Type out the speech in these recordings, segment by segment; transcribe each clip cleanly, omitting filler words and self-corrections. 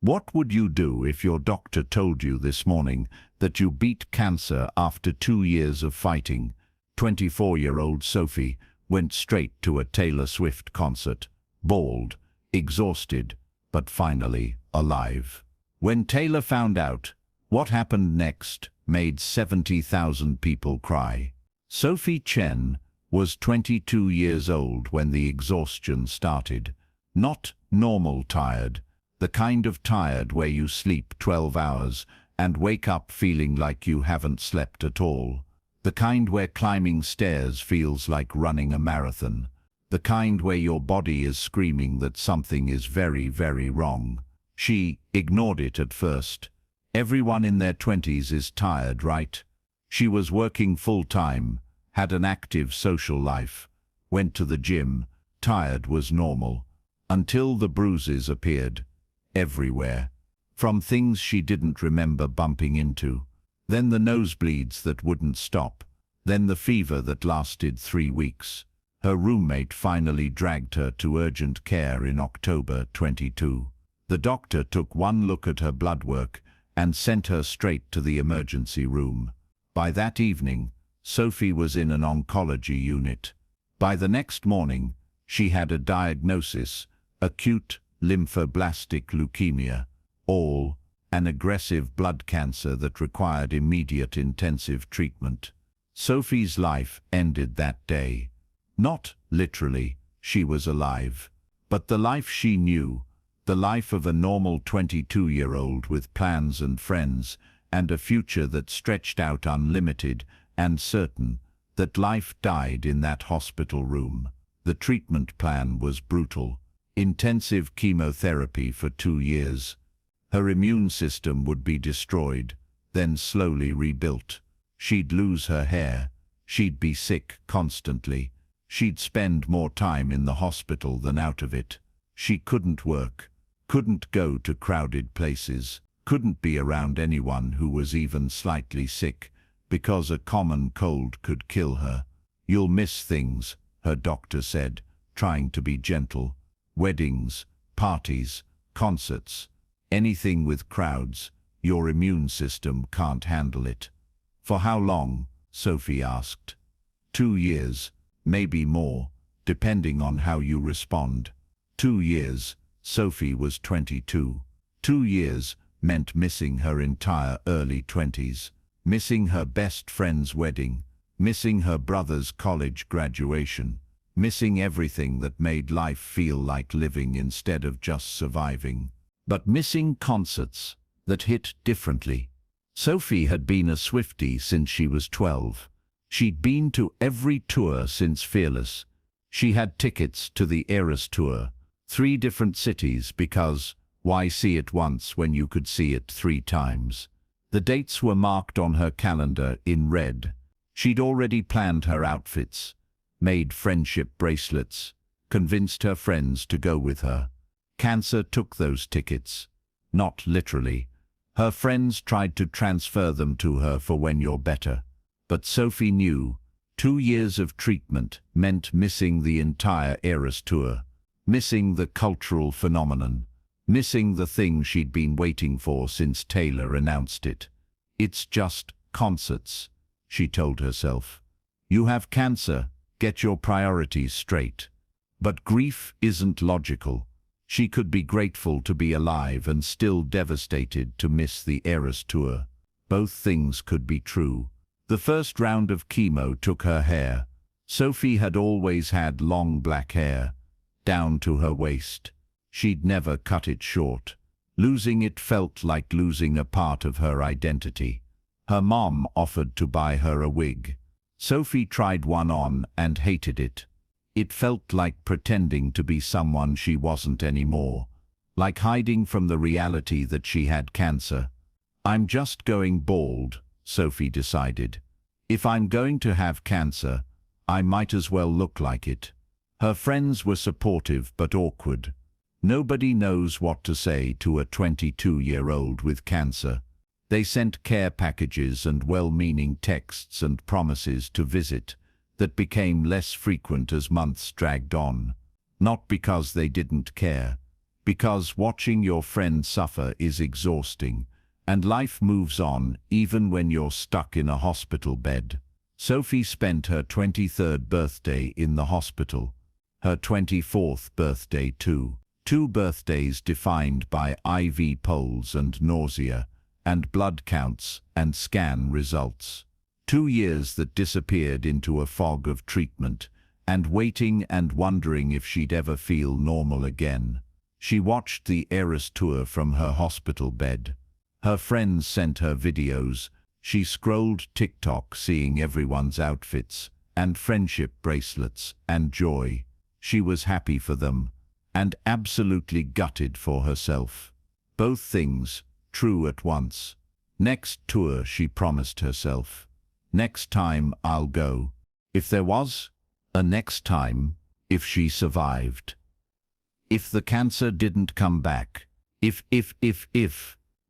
What would you do if your doctor told you this morning that you beat cancer after 2 years of fighting? 24-year-old Sophie went straight to a Taylor Swift concert, bald, exhausted, but finally alive. When Taylor found out, what happened next made 70,000 people cry. Sophie Chen was 22 years old when the exhaustion started. Not normal tired, the kind of tired where you sleep 12 hours and wake up feeling like you haven't slept at all. The kind where climbing stairs feels like running a marathon. The kind where your body is screaming that something is very, very wrong. She ignored it at first. Everyone in their 20s is tired, right? She was working full-time, had an active social life, went to the gym. Tired was normal. Until the bruises appeared. Everywhere. From things she didn't remember bumping into. Then the nosebleeds that wouldn't stop. Then the fever that lasted 3 weeks. Her roommate finally dragged her to urgent care in October 22. The doctor took one look at her blood work and sent her straight to the emergency room. By that evening, Sophie was in an oncology unit. By the next morning, she had a diagnosis: acute lymphoblastic leukemia, an aggressive blood cancer that required immediate intensive treatment. Sophie's life ended that day. Not literally, she was alive, but the life she knew, the life of a normal 22-year-old with plans and friends, and a future that stretched out unlimited and certain, that life died in that hospital room. The treatment plan was brutal. Intensive chemotherapy for 2 years. Her immune system would be destroyed, then slowly rebuilt. She'd lose her hair. She'd be sick constantly. She'd spend more time in the hospital than out of it. She couldn't work, couldn't go to crowded places, couldn't be around anyone who was even slightly sick, because a common cold could kill her. "You'll miss things," her doctor said, trying to be gentle. "Weddings, parties, concerts, anything with crowds. Your immune system can't handle it." "For how long?" Sophie asked. 2 years, maybe more, depending on how you respond. 2 years. Sophie was 22. 2 years meant missing her entire early 20s, missing her best friend's wedding, missing her brother's college graduation, missing everything that made life feel like living instead of just surviving. But missing concerts that hit differently. Sophie had been a Swiftie since she was 12. She'd been to every tour since Fearless. She had tickets to the Eras tour, 3 different cities, because why see it once when you could see it 3 times? The dates were marked on her calendar in red. She'd already planned her outfits, made friendship bracelets, convinced her friends to go with her. Cancer took those tickets. Not literally. Her friends tried to transfer them to her for when you're better. But Sophie knew 2 years of treatment meant missing the entire Eras tour, missing the cultural phenomenon, missing the thing she'd been waiting for since Taylor announced it. "It's just concerts," she told herself. "You have cancer, get your priorities straight." But grief isn't logical. She could be grateful to be alive and still devastated to miss the Eras tour. Both things could be true. The first round of chemo took her hair. Sophie had always had long black hair, down to her waist. She'd never cut it short. Losing it felt like losing a part of her identity. Her mom offered to buy her a wig. Sophie tried one on and hated it. It felt like pretending to be someone she wasn't anymore, like hiding from the reality that she had cancer. "I'm just going bald," Sophie decided. "If I'm going to have cancer, I might as well look like it." Her friends were supportive but awkward. Nobody knows what to say to a 22-year-old with cancer. They sent care packages and well-meaning texts and promises to visit that became less frequent as months dragged on. Not because they didn't care, Because watching your friend suffer is exhausting, and life moves on even when you're stuck in a hospital bed. Sophie spent her 23rd birthday in the hospital, her 24th birthday too. 2 birthdays defined by IV poles and nausea, and blood counts and scan results. 2 years that disappeared into a fog of treatment, and waiting and wondering if she'd ever feel normal again. She watched the Eras tour from her hospital bed. Her friends sent her videos. She scrolled TikTok seeing everyone's outfits, and friendship bracelets, and joy. She was happy for them, and absolutely gutted for herself. Both things, true at once. Next tour, she promised herself. Next time I'll go. If there was a next time, if she survived. If the cancer didn't come back. If.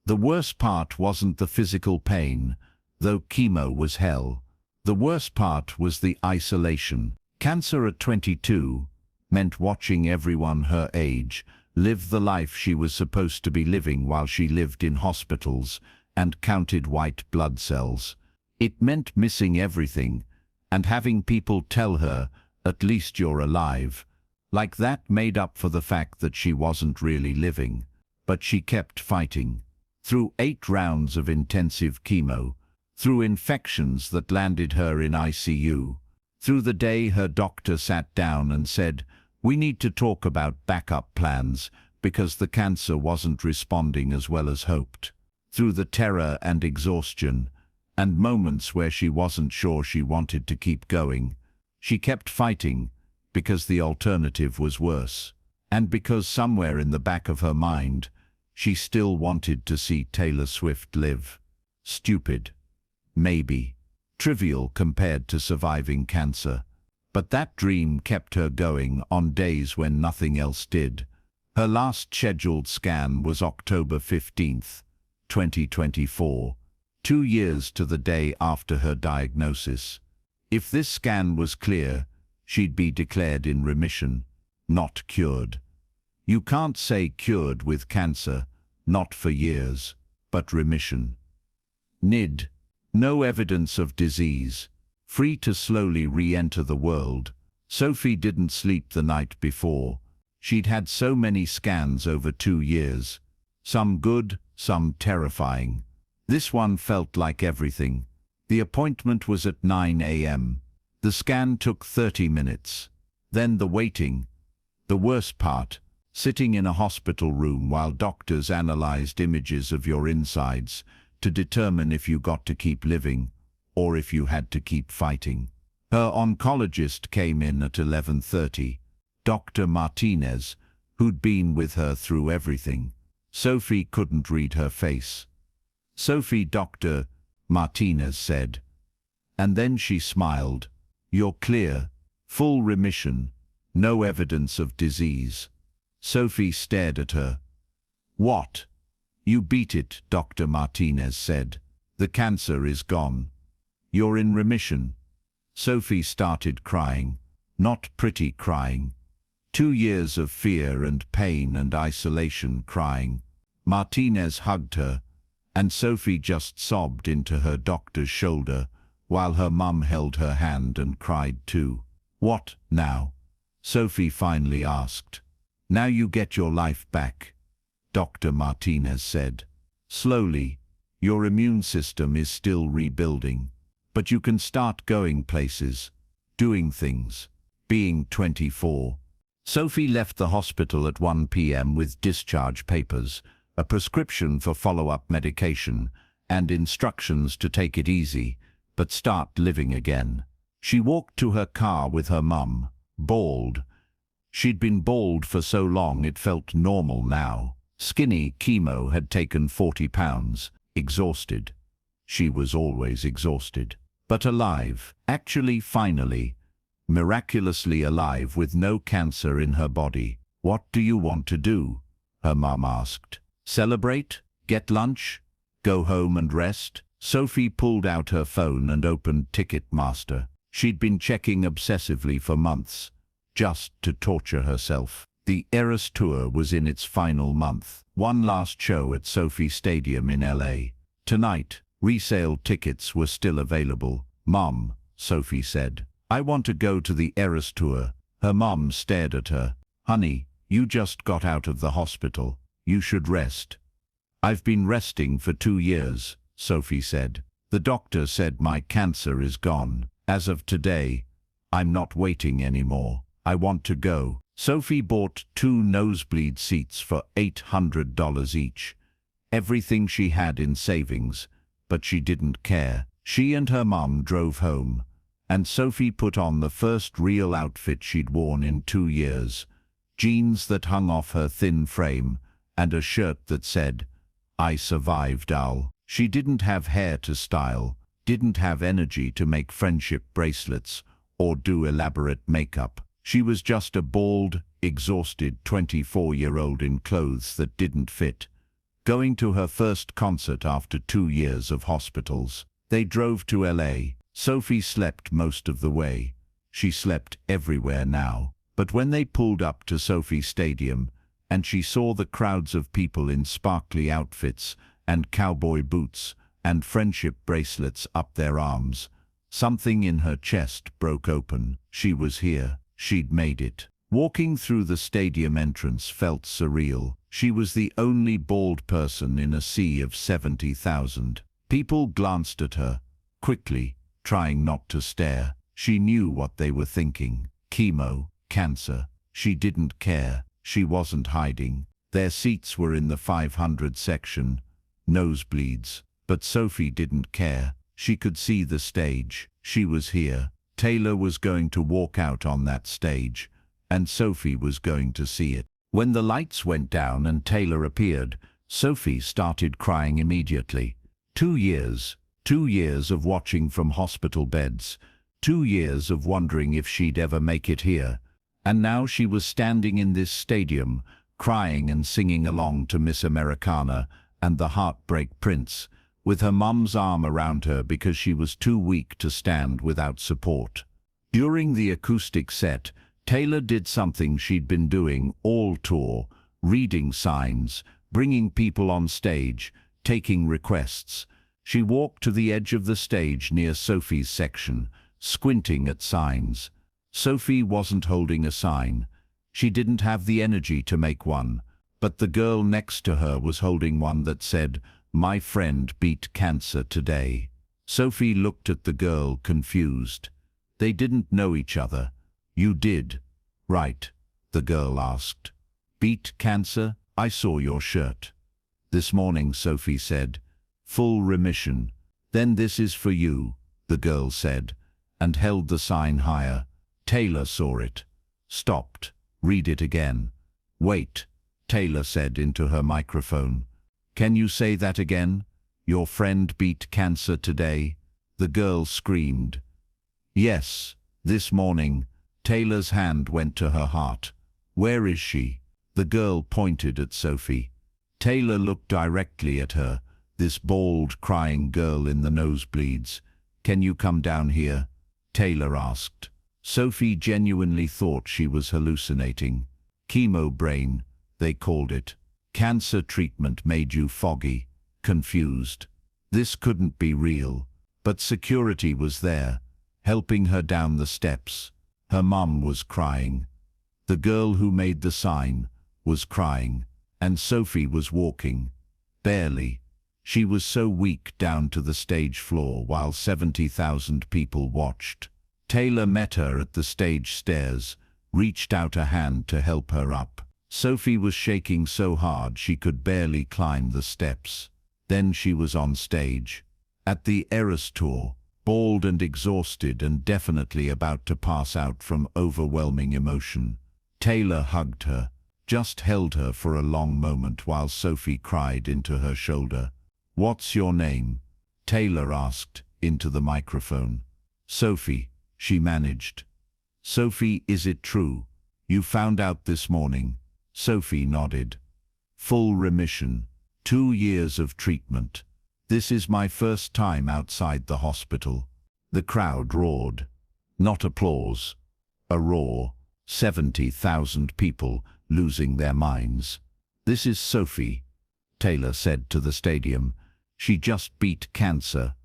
The worst part wasn't the physical pain, though chemo was hell. The worst part was the isolation. Cancer at 22 meant watching everyone her age live the life she was supposed to be living while she lived in hospitals and counted white blood cells. It meant missing everything and having people tell her, "At least you're alive." Like that made up for the fact that she wasn't really living. But she kept fighting. Through 8 rounds of intensive chemo, through infections that landed her in ICU, through the day her doctor sat down and said, "We need to talk about backup plans," because the cancer wasn't responding as well as hoped. Through the terror and exhaustion, and moments where she wasn't sure she wanted to keep going, she kept fighting because the alternative was worse, and because somewhere in the back of her mind, she still wanted to see Taylor Swift live. Stupid. Maybe. Trivial compared to surviving cancer. But that dream kept her going on days when nothing else did. Her last scheduled scan was October 15th, 2024, 2 years to the day after her diagnosis. If this scan was clear, she'd be declared in remission, not cured. You can't say cured with cancer, not for years, but remission. NID, no evidence of disease, free to slowly re-enter the world. Sophie didn't sleep the night before. She'd had so many scans over 2 years, some good, some terrifying. This one felt like everything. The appointment was at 9 a.m. The scan took 30 minutes. Then the waiting. The worst part, sitting in a hospital room while doctors analyzed images of your insides to determine if you got to keep living or if you had to keep fighting. Her oncologist came in at 11:30, Dr. Martinez, who'd been with her through everything. Sophie couldn't read her face. "Sophie," Dr. Martinez said. And then she smiled. "You're clear. Full remission. No evidence of disease." Sophie stared at her. "What?" "You beat it," Dr. Martinez said. "The cancer is gone. You're in remission." Sophie started crying. Not pretty crying. 2 years of fear and pain and isolation crying. Martinez hugged her, and Sophie just sobbed into her doctor's shoulder, while her mum held her hand and cried too. "What now?" Sophie finally asked. "Now you get your life back," Dr. Martinez said. "Slowly. Your immune system is still rebuilding. But you can start going places, doing things, being 24. Sophie left the hospital at 1 p.m. with discharge papers, a prescription for follow-up medication, and instructions to take it easy, but start living again. She walked to her car with her mum, bald. She'd been bald for so long it felt normal now. Skinny, chemo had taken 40 pounds, exhausted. She was always exhausted. But alive, actually, finally, miraculously alive with no cancer in her body. "What do you want to do?" her mum asked. "Celebrate? Get lunch? Go home and rest?" Sophie pulled out her phone and opened Ticketmaster. She'd been checking obsessively for months, just to torture herself. The Eras Tour was in its final month. One last show at Sophie Stadium in LA. Tonight, resale tickets were still available. "Mom," Sophie said, "I want to go to the Eras Tour." Her mom stared at her. "Honey, you just got out of the hospital. You should rest." "I've been resting for 2 years," Sophie said. "The doctor said my cancer is gone. As of today, I'm not waiting anymore. I want to go." Sophie bought 2 nosebleed seats for $800 each. Everything she had in savings, but she didn't care. She and her mum drove home, and Sophie put on the first real outfit she'd worn in 2 years. Jeans that hung off her thin frame, and a shirt that said, "I survived, Al." She didn't have hair to style, didn't have energy to make friendship bracelets, or do elaborate makeup. She was just a bald, exhausted 24-year-old in clothes that didn't fit, going to her first concert after 2 years of hospitals. They drove to LA. Sophie slept most of the way. She slept everywhere now. But when they pulled up to Sophie Stadium, and she saw the crowds of people in sparkly outfits and cowboy boots and friendship bracelets up their arms, something in her chest broke open. She was here. She'd made it. Walking through the stadium entrance felt surreal. She was the only bald person in a sea of 70,000. People glanced at her, quickly, trying not to stare. She knew what they were thinking. Chemo, cancer. She didn't care. She wasn't hiding. Their seats were in the 500 section, nosebleeds. But Sophie didn't care. She could see the stage. She was here. Taylor was going to walk out on that stage, and Sophie was going to see it. When the lights went down and Taylor appeared, Sophie started crying immediately. 2 years. 2 years of watching from hospital beds. 2 years of wondering if she'd ever make it here. And now she was standing in this stadium, crying and singing along to Miss Americana and the Heartbreak Prince, with her mum's arm around her because she was too weak to stand without support. During the acoustic set, Taylor did something she'd been doing all tour, reading signs, bringing people on stage, taking requests. She walked to the edge of the stage near Sophie's section, squinting at signs. Sophie wasn't holding a sign. She didn't have the energy to make one, but the girl next to her was holding one that said, "My friend beat cancer today." Sophie looked at the girl, confused. They didn't know each other. "You did, right?" the girl asked. "Beat cancer? I saw your shirt." "This morning," Sophie said. "Full remission." "Then this is for you," the girl said, and held the sign higher. Taylor saw it. Stopped. "Read it again." "Wait," Taylor said into her microphone. "Can you say that again? Your friend beat cancer today?" The girl screamed. "Yes, this morning." Taylor's hand went to her heart. "Where is she?" The girl pointed at Sophie. Taylor looked directly at her, this bald, crying girl in the nosebleeds. "Can you come down here?" Taylor asked. Sophie genuinely thought she was hallucinating. Chemo brain, they called it. Cancer treatment made you foggy, confused. This couldn't be real. But security was there, helping her down the steps. Her mum was crying. The girl who made the sign was crying. And Sophie was walking. Barely. She was so weak down to the stage floor while 70,000 people watched. Taylor met her at the stage stairs, reached out a hand to help her up. Sophie was shaking so hard she could barely climb the steps. Then she was on stage. At the Eras Tour, bald and exhausted and definitely about to pass out from overwhelming emotion. Taylor hugged her, just held her for a long moment while Sophie cried into her shoulder. "What's your name?" Taylor asked into the microphone. "Sophie," she managed. "Sophie, is it true? You found out this morning?" Sophie nodded. "Full remission. 2 years of treatment. This is my first time outside the hospital." The crowd roared. Not applause. A roar. 70,000 people, losing their minds. "This is Sophie," Taylor said to the stadium. "She just beat cancer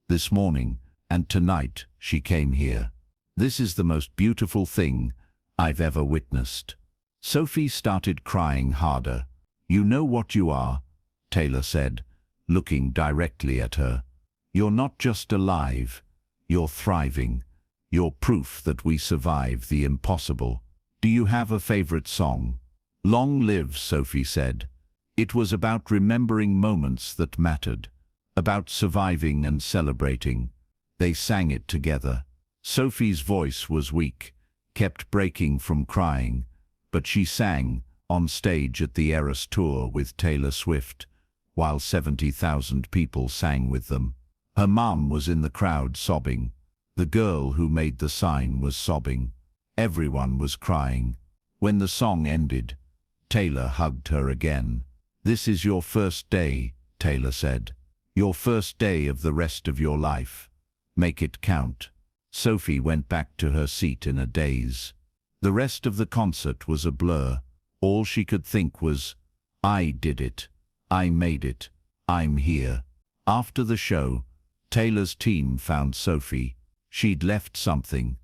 this morning, and tonight she came here. This is the most beautiful thing I've ever witnessed." Sophie started crying harder. "You know what you are," Taylor said, looking directly at her. "You're not just alive, you're thriving. You're proof that we survive the impossible. Do you have a favorite song?" "Long Live," Sophie said. It was about remembering moments that mattered, about surviving and celebrating. They sang it together. Sophie's voice was weak, kept breaking from crying, but she sang on stage at the Eras Tour with Taylor Swift, while 70,000 people sang with them. Her mom was in the crowd sobbing. The girl who made the sign was sobbing. Everyone was crying. When the song ended, Taylor hugged her again. "This is your first day," Taylor said. "Your first day of the rest of your life. Make it count." Sophie went back to her seat in a daze. The rest of the concert was a blur. All she could think was, "I did it. I made it. I'm here." After the show, Taylor's team found Sophie. She'd left something,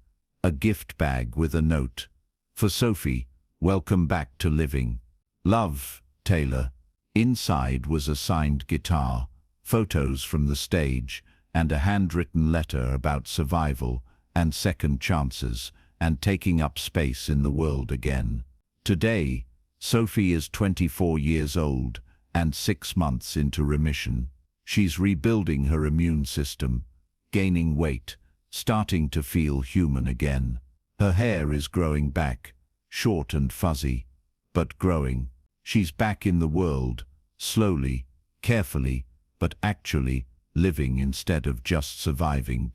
a gift bag with a note. "For Sophie, welcome back to living. Love, Taylor." Inside was a signed guitar, photos from the stage, and a handwritten letter about survival and second chances and taking up space in the world again. Today, Sophie is 24 years old and 6 months into remission. She's rebuilding her immune system, gaining weight, starting to feel human again. Her hair is growing back, short and fuzzy, but growing. She's back in the world, slowly, carefully, but actually living instead of just surviving.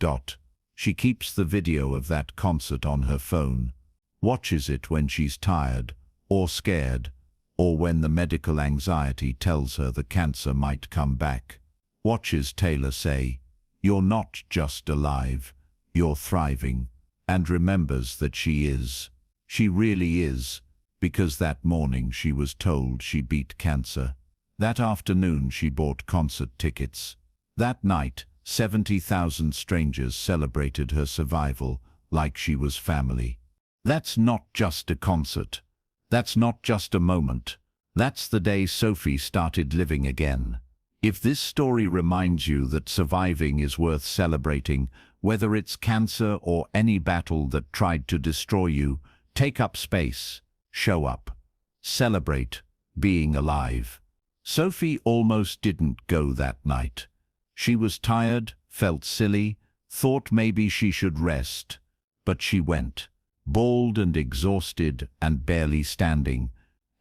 She keeps the video of that concert on her phone, watches it when she's tired or scared, or when the medical anxiety tells her the cancer might come back. Watches Taylor say, "You're not just alive, you're thriving," and remembers that she is. She really is, because that morning she was told she beat cancer. That afternoon she bought concert tickets. That night, 70,000 strangers celebrated her survival like she was family. That's not just a concert. That's not just a moment. That's the day Sophie started living again. If this story reminds you that surviving is worth celebrating, whether it's cancer or any battle that tried to destroy you, take up space, show up, celebrate being alive. Sophie almost didn't go that night. She was tired, felt silly, thought maybe she should rest, but she went, bald and exhausted and barely standing,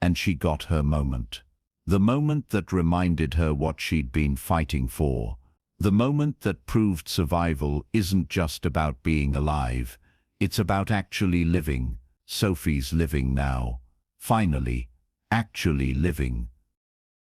and she got her moment. The moment that reminded her what she'd been fighting for. The moment that proved survival isn't just about being alive, it's about actually living. Sophie's living now. Finally, actually living.